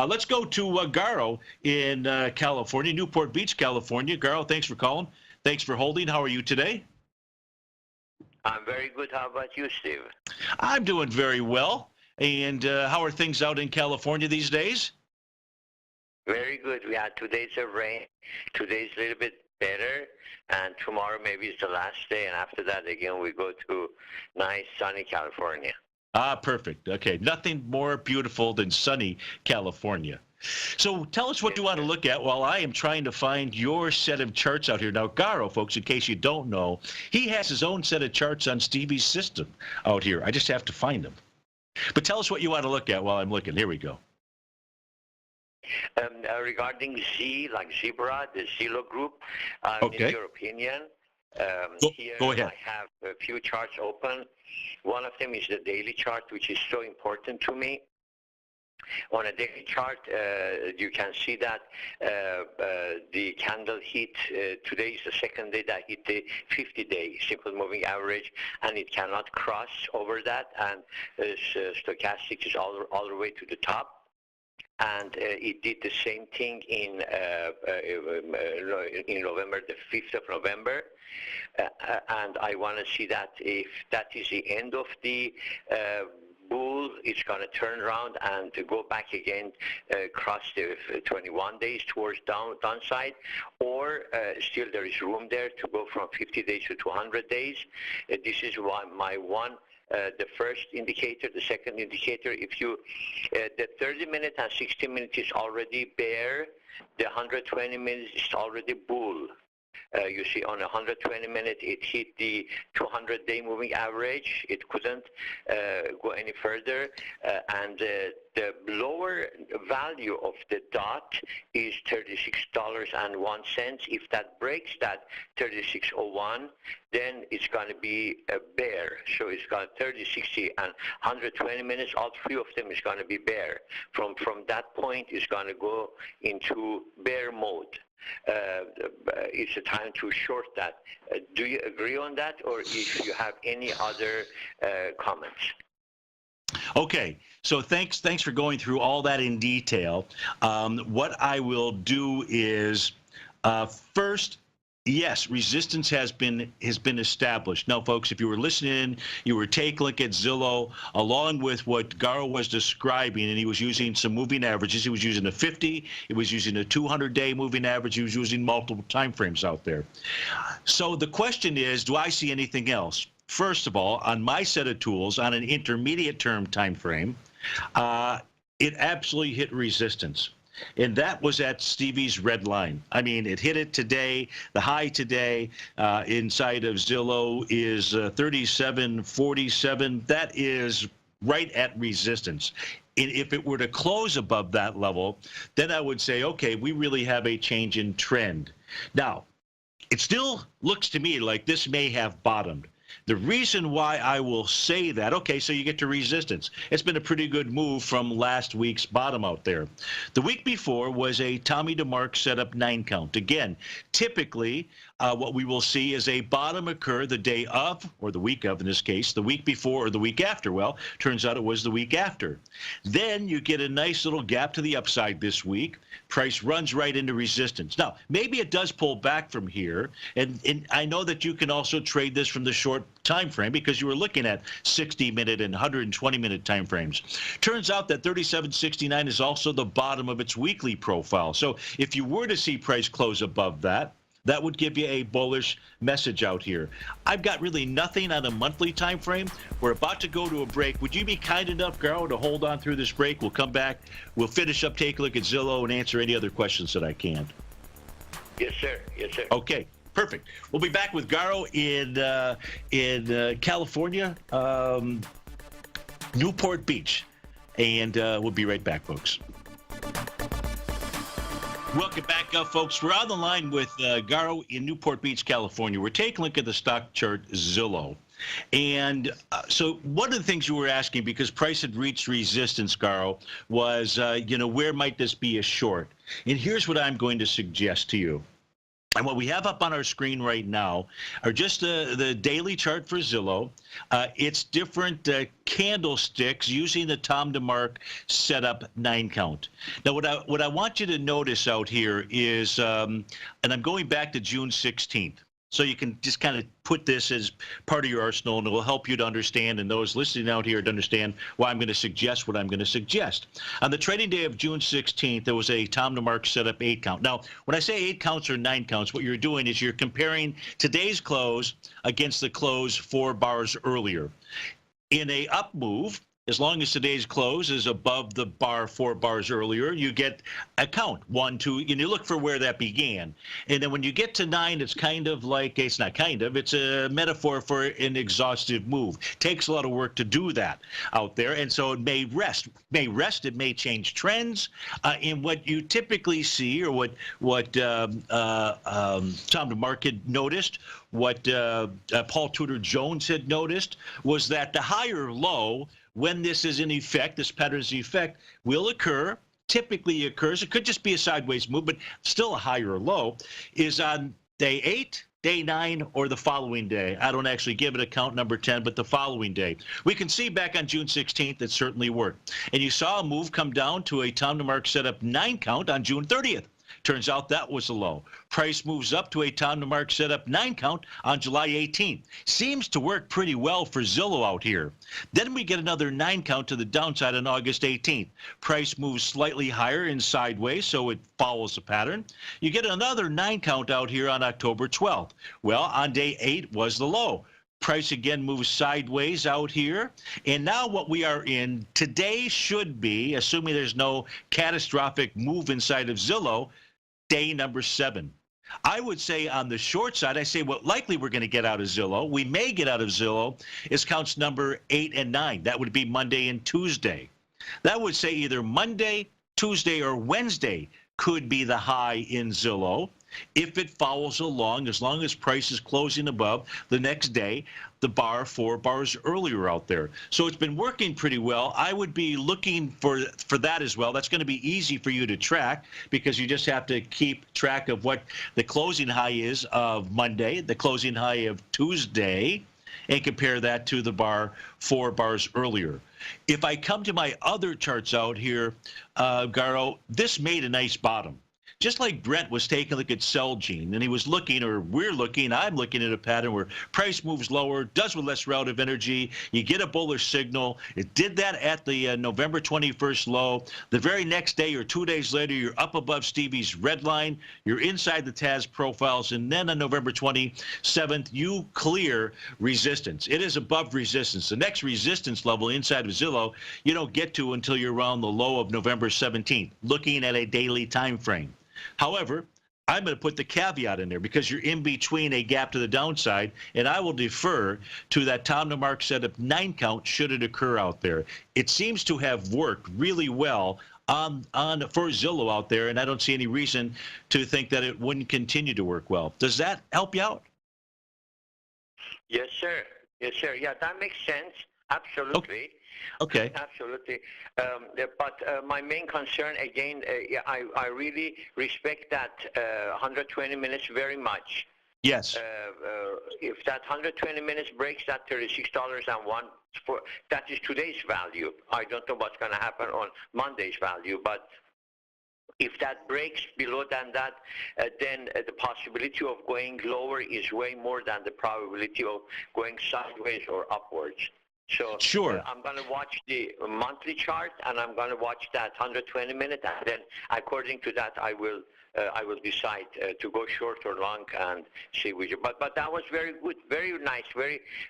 Let's go to Garo in California, Newport Beach, California. Garo, thanks for calling. Thanks for holding. How are you today? I'm very good. How about you, Steve? I'm doing very well. And how are things out in California these days? Very good. We had 2 days of rain. Today's a little bit better, and tomorrow maybe it's the last day, and after that, again, we go to nice, sunny California. Ah, perfect. Okay, nothing more beautiful than sunny California. So tell us what you want to look at while I am trying to find your set of charts out here. Now, Garo, folks, in case you don't know, he has his own set of charts on Stevie's system out here. I just have to find them. But tell us what you want to look at while I'm looking. Here we go. Regarding Z, like Zebra, the Zillow group, Okay. in your opinion, here go ahead. I have a few charts open. One of them is the daily chart, which is so important to me. On a daily chart, you can see that the candle hit, today is the second day that hit the 50-day simple moving average, and it cannot cross over that, and stochastic is all the way to the top. And it did the same thing in November, the 5th of November. And I want to see that if that is the end of the bull, it's going to turn around and to go back again, cross the 21 days towards downside, or still there is room there to go from 50 days to 200 days. This is my one. The first indicator. The second indicator, if you, the 30-minute and 60-minute is already bear, the 120 minutes is already bull. You see on a 120-minute, it hit the 200-day moving average. It couldn't go any further. And the lower value of the dot is $36.01. If that breaks that 36.01, then it's going to be a bear. So it's got 30, 60, and 120 minutes. All three of them is going to be bear. From that point, it's going to go into bear mode. It's a time to short that. Do you agree on that, or if you have any other comments? Okay, so thanks for going through all that in detail. What I will do is first, yes, resistance has been established. Now, folks, if you were listening, you were taking a look at Zillow, along with what Garo was describing, and he was using some moving averages. He was using a 50, he was using a 200-day moving average, he was using multiple time frames out there. So the question is, do I see anything else? First of all, on my set of tools, on an intermediate term time frame, it absolutely hit resistance. And that was at Stevie's red line. I mean, it hit it today. The high today inside of Zillow is 37.47. That is right at resistance. And if it were to close above that level, then I would say, okay, we really have a change in trend. Now, it still looks to me like this may have bottomed. The reason why I will say that, okay, so you get to resistance. It's been a pretty good move from last week's bottom out there. The week before was a Tommy DeMark setup 9 count. Again, typically what we will see is a bottom occur the day of, or the week of in this case, the week before or the week after. Well, turns out it was the week after. Then you get a nice little gap to the upside this week. Price runs right into resistance. Now, maybe it does pull back from here, and I know that you can also trade this from the short time frame because you were looking at 60-minute and 120-minute time frames. Turns out that 37.69 is also the bottom of its weekly profile. So if you were to see price close above that, that would give you a bullish message out here. I've got really nothing on a monthly time frame. We're about to go to a break. Would you be kind enough, Garo, to hold on through this break? We'll come back. We'll finish up, take a look at Zillow, and answer any other questions that I can. Yes, sir. Yes, sir. Okay. Perfect. We'll be back with Garo in California, Newport Beach, and we'll be right back, folks. Welcome back, folks. We're on the line with Garo in Newport Beach, California. We're taking a look at the stock chart Zillow. And so one of the things you were asking, because price had reached resistance, Garo, was, where might this be a short? And here's what I'm going to suggest to you. And what we have up on our screen right now are just the daily chart for Zillow. It's different candlesticks using the Tom DeMark setup 9 count. Now, what I want you to notice out here is, and I'm going back to June 16th. So you can just kind of put this as part of your arsenal, and it will help you to understand, and those listening out here to understand why I'm going to suggest what I'm going to suggest. On the trading day of June 16th, there was a Tom DeMark setup 8 count. Now, when I say 8 counts or 9 counts, what you're doing is you're comparing today's close against the close 4 bars earlier. In a up move, as long as today's close is above the bar 4 bars earlier, you get a count, 1, 2, and you look for where that began. And then when you get to 9, it's kind of like, it's not kind of, it's a metaphor for an exhaustive move. Takes a lot of work to do that out there, and so it may rest. It may change trends. In what you typically see, or what Tom DeMark had noticed, what Paul Tudor Jones had noticed, was that the higher low, when this is in effect, this pattern's in effect, will occur, typically occurs, it could just be a sideways move, but still a higher low, is on day 8, day 9, or the following day. I don't actually give it a count number 10, but the following day. We can see back on June 16th, it certainly worked. And you saw a move come down to a Tom DeMark setup 9 count on June 30th. Turns out that was a low. Price moves up to a Tom DeMark setup 9 count on July 18th. Seems to work pretty well for Zillow out here. Then we get another 9 count to the downside on August 18th. Price moves slightly higher and sideways, so it follows the pattern. You get another 9 count out here on October 12th. Well, on day 8 was the low. Price again moves sideways out here. And now what we are in today should be, assuming there's no catastrophic move inside of Zillow, day number 7. I would say on the short side, I say what likely we're going to get out of Zillow, we may get out of Zillow, is counts number 8 and 9. That would be Monday and Tuesday. That would say either Monday, Tuesday, or Wednesday could be the high in Zillow. If it follows along, as long as price is closing above the next day, the bar 4 bars earlier out there. So it's been working pretty well. I would be looking for that as well. That's going to be easy for you to track because you just have to keep track of what the closing high is of Monday, the closing high of Tuesday, and compare that to the bar 4 bars earlier. If I come to my other charts out here, Garo, this made a nice bottom. Just like Brent was taking a look at Celgene, and he was looking, or we're looking, I'm looking at a pattern where price moves lower, does with less relative energy, you get a bullish signal. It did that at the November 21st low. The very next day or 2 days later, you're up above Stevie's red line, you're inside the TAS profiles, and then on November 27th, you clear resistance. It is above resistance. The next resistance level inside of Zillow, you don't get to until you're around the low of November 17th, looking at a daily time frame. However, I'm going to put the caveat in there because you're in between a gap to the downside, and I will defer to that Tom DeMark setup 9 count should it occur out there. It seems to have worked really well for Zillow out there, and I don't see any reason to think that it wouldn't continue to work well. Does that help you out? Yes, sir. Yes, sir. Yeah, that makes sense. Absolutely. Okay. Absolutely. But my main concern, again, yeah, I really respect that 120 minutes very much. Yes. If that 120 minutes breaks that $36.01, that is today's value. I don't know what's going to happen on Monday's value, but if that breaks below than that, then the possibility of going lower is way more than the probability of going sideways or upwards. So sure. I'm going to watch the monthly chart, and I'm going to watch that 120 minute, and then according to that, I will decide to go short or long and see which. But that was very good, very nice,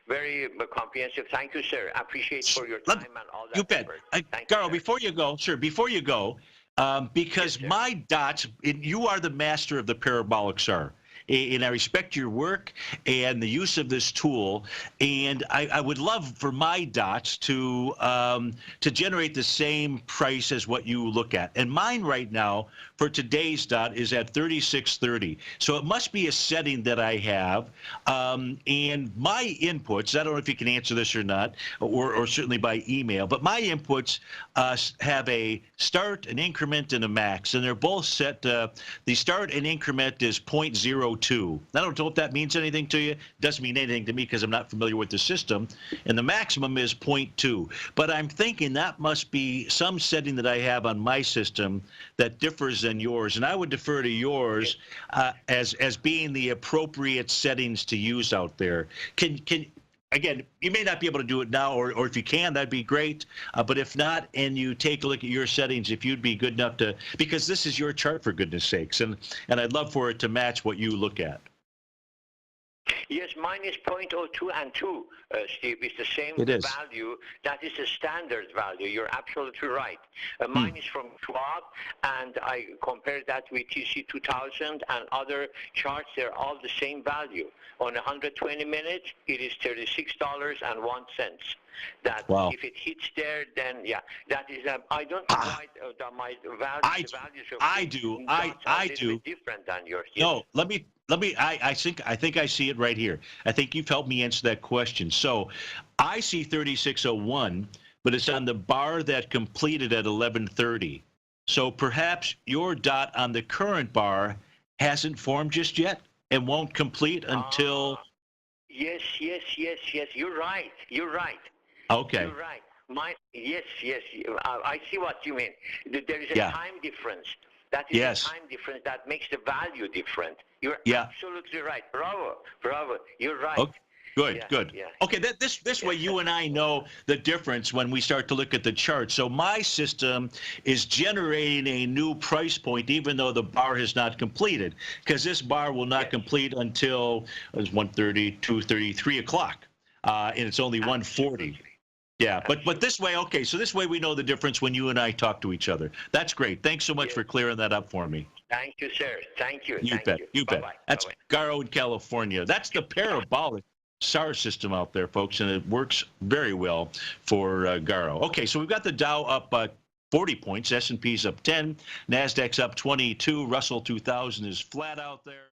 very comprehensive. Thank you, sir. I appreciate for your time and all that. You bet. Garo, before you go, because yes, my dots, you are the master of the Parabolic SAR. and I respect your work and the use of this tool. And I would love for my dots to generate the same price as what you look at. And mine right now for today's dot is at 3630. So it must be a setting that I have. And my inputs, I don't know if you can answer this or not, or certainly by email, but my inputs have a start, an increment, and a max. And they're both set. The start and increment is 0.02. I don't know if that means anything to you. It doesn't mean anything to me because I'm not familiar with the system. And the maximum is 0.2. But I'm thinking that must be some setting that I have on my system that differs than yours. And I would defer to yours as being the appropriate settings to use out there. Again, you may not be able to do it now, or if you can, that'd be great. But if not, and you take a look at your settings, if you'd be good enough to, because this is your chart for goodness sakes, and I'd love for it to match what you look at. Yes, mine is 0.02 and 2, Steve. It's the same value. That is the standard value. You're absolutely right. Mine is from 12, and I compare that with TC 2000 and other charts. They're all the same value. On 120 minutes, it is $36.01. That if it hits there, then yeah, that is. I don't know why my values. I do. Different than yours. No, let me. I think I see it right here. I think you've helped me answer that question. So, I see 3601, but it's on the bar that completed at 1130. So perhaps your dot on the current bar hasn't formed just yet and won't complete until. Yes. You're right. Okay. You're right. Yes. I see what you mean. There is a time difference. That is a time difference that makes the value different. You're absolutely right. Bravo. You're right. Okay. Good. Yeah. Okay, this way you and I know the difference when we start to look at the chart. So my system is generating a new price point even though the bar has not completed, because this bar will not complete until 1:30, 2:30, 3 o'clock, and it's only 1:40. Yeah, but this way, okay, so this way we know the difference when you and I talk to each other. That's great. Thanks so much for clearing that up for me. Thank you, sir. Thank you. You bet. That's Garo in California. That's the Parabolic SAR system out there, folks, and it works very well for Garo. Okay, so we've got the Dow up 40 points, S&P's up 10, NASDAQ's up 22, Russell 2000 is flat out there.